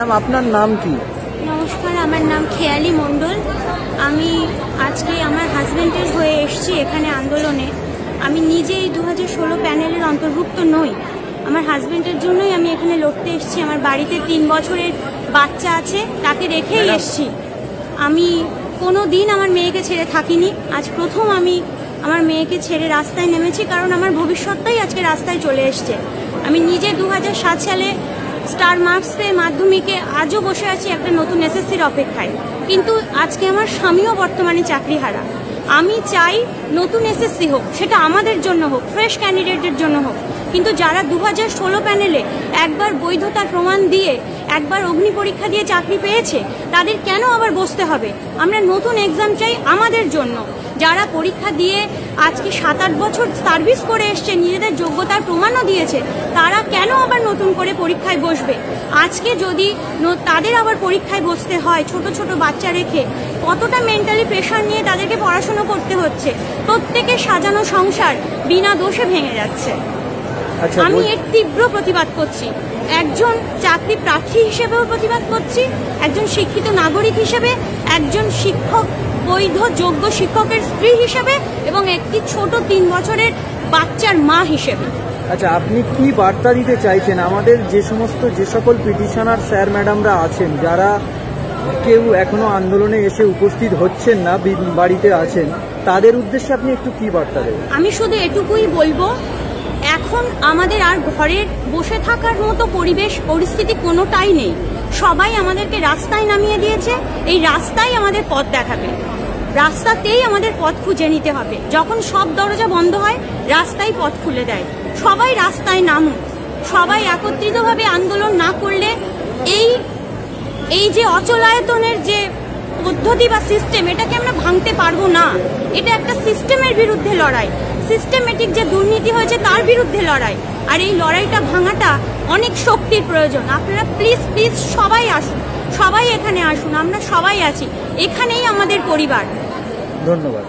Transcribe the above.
আপনার নাম কি? নমস্কার, আমার নাম খেয়ালি মণ্ডল। আমি আজকে আমার হাজবেন্ডের হয়ে এসেছি এখানে আন্দোলনে। আমি নিজেই 2016 প্যানেলের অন্তর্ভুক্ত নই। আমার হাজবেন্ডের জন্যই আমি এখানে লড়তে এসেছি। আমার বাড়িতে 3 বছরের বাচ্চা আছে, তাকে রেখেই এসেছি। আমি কোনো দিন আমার মেয়েকে ছেড়ে থাকিনি। আজ প্রথম আমি আমার মেয়েকে ছেড়ে রাস্তায় নেমেছি, কারণ আমার ভবিষ্যৎটাই আজকে রাস্তায় চলে এসছে। আমি নিজে 2007 সালে স্টার মার্কস পেয়ে মাধ্যমিকে আজও বসে আছি একটা নতুন এসএসসির অপেক্ষায়, কিন্তু আজকে আমার স্বামীও বর্তমানে চাকরিহারা। আমি চাই নতুন এসএসসি হোক, সেটা আমাদের জন্য হোক, ফ্রেশ ক্যান্ডিডেটের জন্য হোক, কিন্তু যারা 2016 প্যানেলে একবার বৈধতার প্রমাণ দিয়ে একবার অগ্নি পরীক্ষা দিয়ে চাকরি পেয়েছে, তাদের কেন আবার বসতে হবে? আমরা নতুন এক্সাম চাই আমাদের জন্য। যারা পরীক্ষা দিয়ে আজকে 7-8 বছর সার্ভিস করে এসছে, নিজেদের যোগ্যতার প্রমাণও দিয়েছে, তারা কেন আবার নতুন করে পরীক্ষায় বসবে? আজকে যদি তাদের আবার পরীক্ষায় বসতে হয়, ছোট ছোট বাচ্চা রেখে, কতটা মেন্টালি প্রেশার নিয়ে তাদেরকে পড়াশোনা করতে হচ্ছে। প্রত্যেকের সাজানো সংসার বিনা দোষে ভেঙে যাচ্ছে। আমি এর তীব্র প্রতিবাদ করছি। একজন চাকরি প্রার্থী হিসেবেও প্রতিবাদ করছি, একজন শিক্ষিত নাগরিক হিসেবে, একজন শিক্ষক, বৈধ যোগ্য শিক্ষকের স্ত্রী হিসেবে, এবং একটি ছোট 3 বছরের বাচ্চার মা হিসেবে। আচ্ছা, আপনি কি বার্তা দিতে চাইছেন আমাদের যে সকল পিটিশনার স্যার ম্যাডামরা আছেন, যারা কেউ এখনো আন্দোলনে এসে উপস্থিত হচ্ছেন না, বাড়িতে আছেন, তাদের উদ্দেশ্যে আপনি একটু কি বার্তা দেবেন? আমি শুধু এটুকুই বলবো, এখন আমাদের আর ঘরে বসে থাকার মতো পরিস্থিতি কোনোটাই নেই। সবাই আমাদেরকে রাস্তায় নামিয়ে দিয়েছে। এই রাস্তাই আমাদের পথ দেখাবে, রাস্তাতেই আমাদের পথ খুঁজে নিতে হবে। যখন সব দরজা বন্ধ হয়, রাস্তাই পথ খুলে দেয়। সবাই রাস্তায় নামুন। সবাই একত্রিতভাবে আন্দোলন না করলে এই যে অচলায়তনের যে পদ্ধতি বা সিস্টেম, এটাকে আমরা ভাঙতে পারবো না। এটা একটা সিস্টেমের বিরুদ্ধে লড়াই, সিস্টেমেটিক যে দুর্নীতি হয়েছে তার বিরুদ্ধে লড়াই। আর এই লড়াইটা ভাঙাটা অনেক শক্তির প্রয়োজন। আপনারা প্লিজ প্লিজ সবাই আসুন, সবাই এখানে আসুন। আমরা সবাই আছি, এখানেই আমাদের পরিবার। ধন্যবাদ।